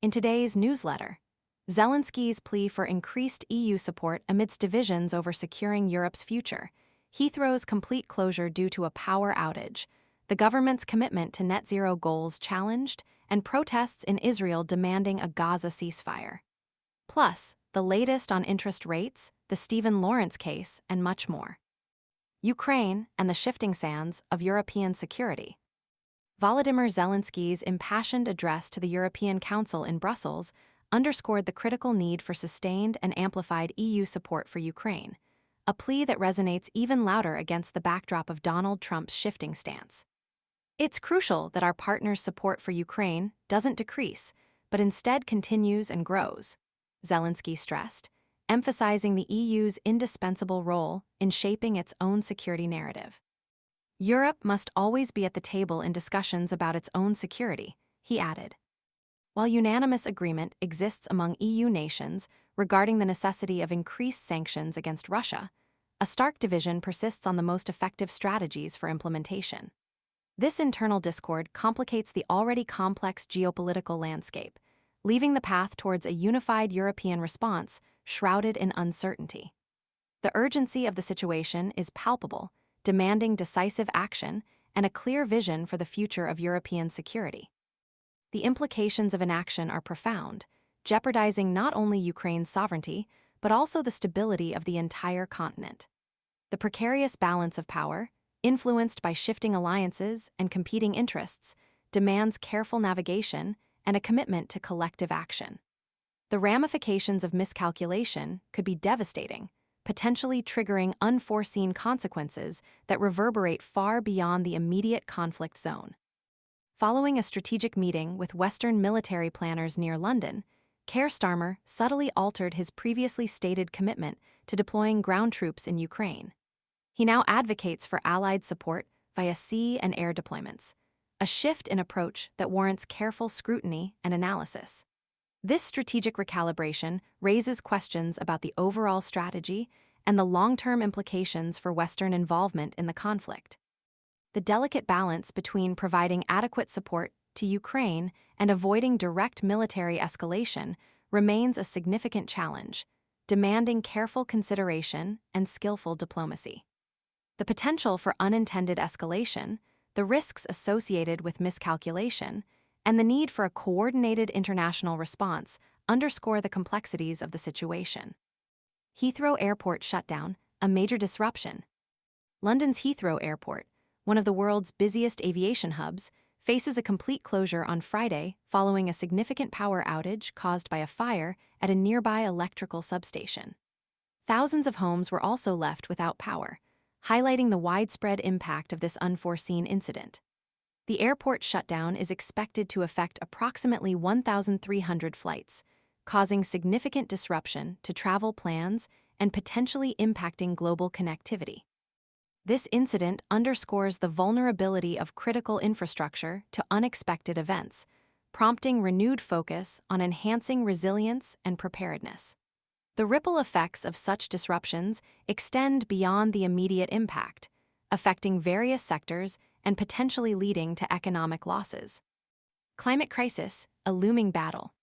In today's newsletter, Zelensky's plea for increased EU support amidst divisions over securing Europe's future, Heathrow's complete closure due to a power outage, the government's commitment to net zero goals challenged, and protests in Israel demanding a Gaza ceasefire. Plus, the latest on interest rates, the Stephen Lawrence case, and much more. Ukraine and the shifting sands of European security. Volodymyr Zelensky's impassioned address to the European Council in Brussels underscored the critical need for sustained and amplified EU support for Ukraine, a plea that resonates even louder against the backdrop of Donald Trump's shifting stance. It's crucial that our partners' support for Ukraine doesn't decrease, but instead continues and grows, Zelensky stressed, emphasizing the EU's indispensable role in shaping its own security narrative. Europe must always be at the table in discussions about its own security, he added. While unanimous agreement exists among EU nations regarding the necessity of increased sanctions against Russia, a stark division persists on the most effective strategies for implementation. This internal discord complicates the already complex geopolitical landscape, leaving the path towards a unified European response shrouded in uncertainty. The urgency of the situation is palpable, demanding decisive action and a clear vision for the future of European security. The implications of inaction are profound, jeopardizing not only Ukraine's sovereignty, but also the stability of the entire continent. The precarious balance of power, influenced by shifting alliances and competing interests, demands careful navigation and a commitment to collective action. The ramifications of miscalculation could be devastating, potentially triggering unforeseen consequences that reverberate far beyond the immediate conflict zone. Following a strategic meeting with Western military planners near London, Keir Starmer subtly altered his previously stated commitment to deploying ground troops in Ukraine. He now advocates for Allied support via sea and air deployments, a shift in approach that warrants careful scrutiny and analysis. This strategic recalibration raises questions about the overall strategy and the long-term implications for Western involvement in the conflict. The delicate balance between providing adequate support to Ukraine and avoiding direct military escalation remains a significant challenge, demanding careful consideration and skillful diplomacy. The potential for unintended escalation, the risks associated with miscalculation, and the need for a coordinated international response underscore the complexities of the situation. Heathrow Airport shutdown, a major disruption. London's Heathrow Airport, one of the world's busiest aviation hubs, faces a complete closure on Friday following a significant power outage caused by a fire at a nearby electrical substation. Thousands of homes were also left without power, highlighting the widespread impact of this unforeseen incident. The airport shutdown is expected to affect approximately 1,300 flights, causing significant disruption to travel plans and potentially impacting global connectivity. This incident underscores the vulnerability of critical infrastructure to unexpected events, prompting renewed focus on enhancing resilience and preparedness. The ripple effects of such disruptions extend beyond the immediate impact, affecting various sectors and potentially leading to economic losses. Climate crisis, a looming battle.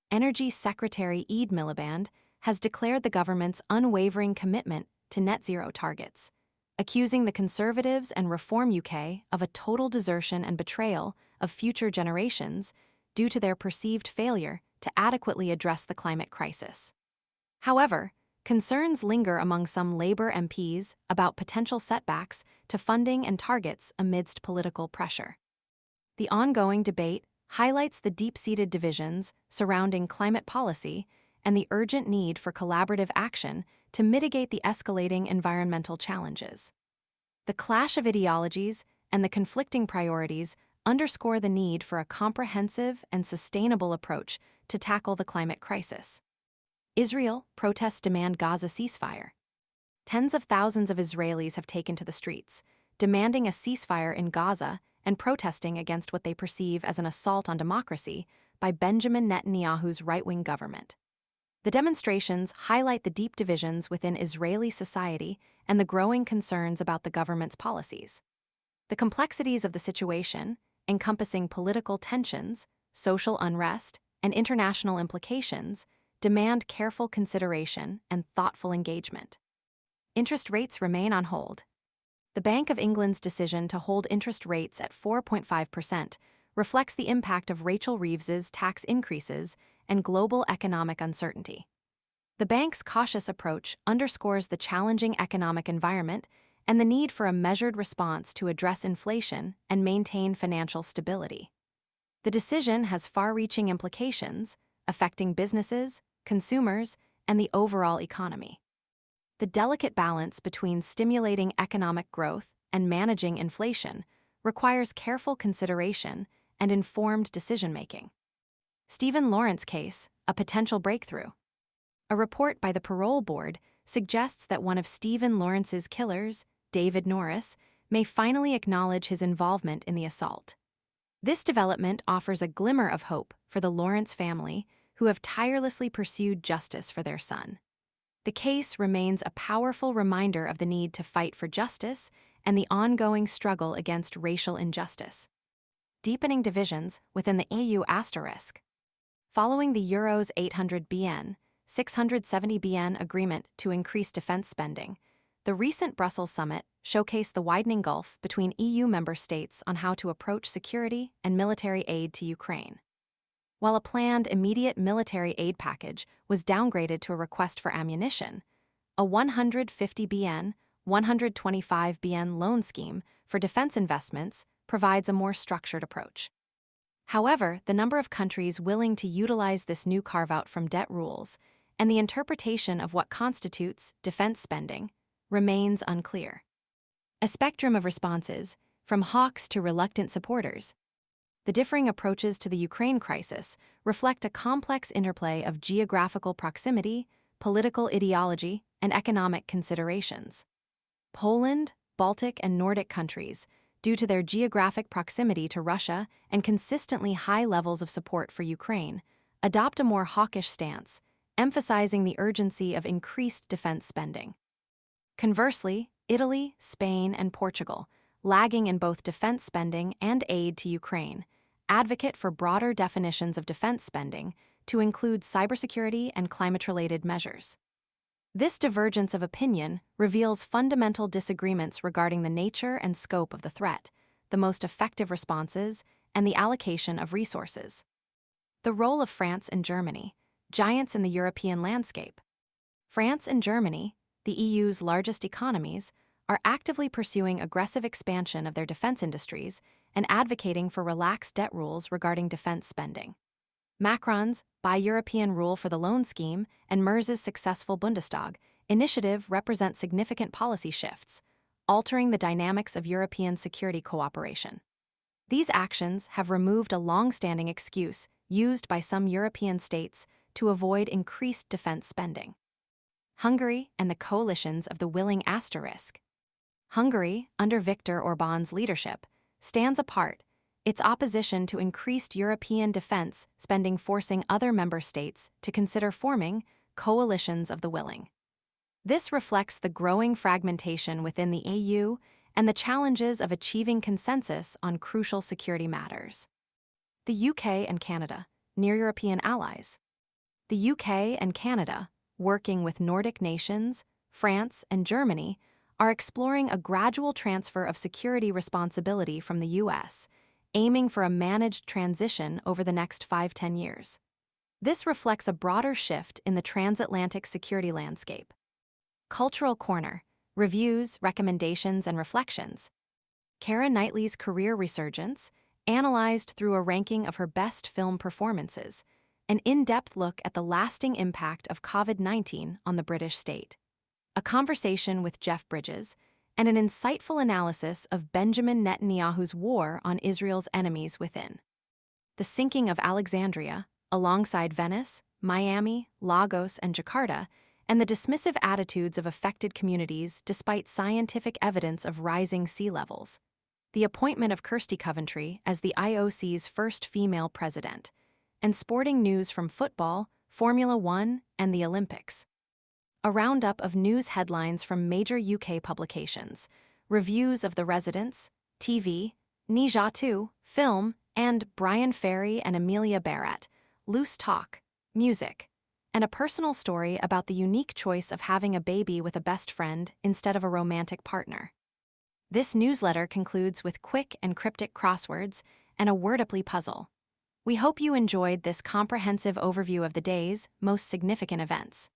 Energy Secretary Ed Miliband has declared the government's unwavering commitment to net zero targets, accusing the Conservatives and Reform UK of a total desertion and betrayal of future generations due to their perceived failure to adequately address the climate crisis. However, concerns linger among some Labour MPs about potential setbacks to funding and targets amidst political pressure. The ongoing debate highlights the deep-seated divisions surrounding climate policy and the urgent need for collaborative action to mitigate the escalating environmental challenges. The clash of ideologies and the conflicting priorities underscore the need for a comprehensive and sustainable approach to tackle the climate crisis. Israel protests demand Gaza ceasefire. Tens of thousands of Israelis have taken to the streets, demanding a ceasefire in Gaza and protesting against what they perceive as an assault on democracy by Benjamin Netanyahu's right-wing government. The demonstrations highlight the deep divisions within Israeli society and the growing concerns about the government's policies. The complexities of the situation, encompassing political tensions, social unrest, and international implications demand careful consideration and thoughtful engagement. Interest rates remain on hold. The Bank of England's decision to hold interest rates at 4.5% reflects the impact of Rachel Reeves's tax increases and global economic uncertainty. The bank's cautious approach underscores the challenging economic environment and the need for a measured response to address inflation and maintain financial stability. The decision has far-reaching implications, affecting businesses, consumers, and the overall economy. The delicate balance between stimulating economic growth and managing inflation requires careful consideration and informed decision-making. Stephen Lawrence case, a potential breakthrough. A report by the Parole Board suggests that one of Stephen Lawrence's killers, David Norris, may finally acknowledge his involvement in the assault. This development offers a glimmer of hope for the Lawrence family, who have tirelessly pursued justice for their son. The case remains a powerful reminder of the need to fight for justice and the ongoing struggle against racial injustice. Deepening divisions within the EU asterisk. Following the Euro's 800 BN, 670 BN agreement to increase defense spending, the recent Brussels summit showcased the widening gulf between EU member states on how to approach security and military aid to Ukraine. While a planned immediate military aid package was downgraded to a request for ammunition, a 150 BN, 125 BN loan scheme for defense investments provides a more structured approach. However, the number of countries willing to utilize this new carve-out from debt rules and the interpretation of what constitutes defense spending remains unclear. A spectrum of responses, from hawks to reluctant supporters. The differing approaches to the Ukraine crisis reflect a complex interplay of geographical proximity, political ideology, and economic considerations. Poland, Baltic, and Nordic countries, due to their geographic proximity to Russia and consistently high levels of support for Ukraine, adopt a more hawkish stance, emphasizing the urgency of increased defense spending. Conversely, Italy, Spain, and Portugal, lagging in both defense spending and aid to Ukraine, advocate for broader definitions of defense spending to include cybersecurity and climate-related measures. This divergence of opinion reveals fundamental disagreements regarding the nature and scope of the threat, the most effective responses, and the allocation of resources. The role of France and Germany, giants in the European landscape. France and Germany, the EU's largest economies, are actively pursuing aggressive expansion of their defense industries and advocating for relaxed debt rules regarding defense spending. Macron's Buy European rule for the loan scheme and Merz's successful Bundestag initiative represent significant policy shifts, altering the dynamics of European security cooperation. These actions have removed a long-standing excuse used by some European states to avoid increased defense spending. Hungary and the coalitions of the willing asterisk. Hungary, under Viktor Orban's leadership, stands apart, its opposition to increased European defense spending forcing other member states to consider forming coalitions of the willing. This reflects the growing fragmentation within the EU and the challenges of achieving consensus on crucial security matters. The UK and Canada, near European allies. The UK and Canada, working with Nordic nations, France, and Germany, are exploring a gradual transfer of security responsibility from the US, aiming for a managed transition over the next 5-10 years. This reflects a broader shift in the transatlantic security landscape. Cultural Corner, reviews, recommendations, and reflections. Keira Knightley's career resurgence, analyzed through a ranking of her best film performances, an in-depth look at the lasting impact of COVID-19 on the British state. A conversation with Jeff Bridges, and an insightful analysis of Benjamin Netanyahu's war on Israel's enemies within. The Sinking of Alexandria, alongside Venice, Miami, Lagos, and Jakarta, and the dismissive attitudes of affected communities despite scientific evidence of rising sea levels. The appointment of Kirsty Coventry as the IOC's first female president, and sporting news from football, Formula One, and the Olympics. A roundup of news headlines from major UK publications, reviews of The Residents, TV, Nija 2, film, and Brian Ferry and Amelia Barrett, loose talk, music, and a personal story about the unique choice of having a baby with a best friend instead of a romantic partner. This newsletter concludes with quick and cryptic crosswords and a wordplay puzzle. We hope you enjoyed this comprehensive overview of the day's most significant events.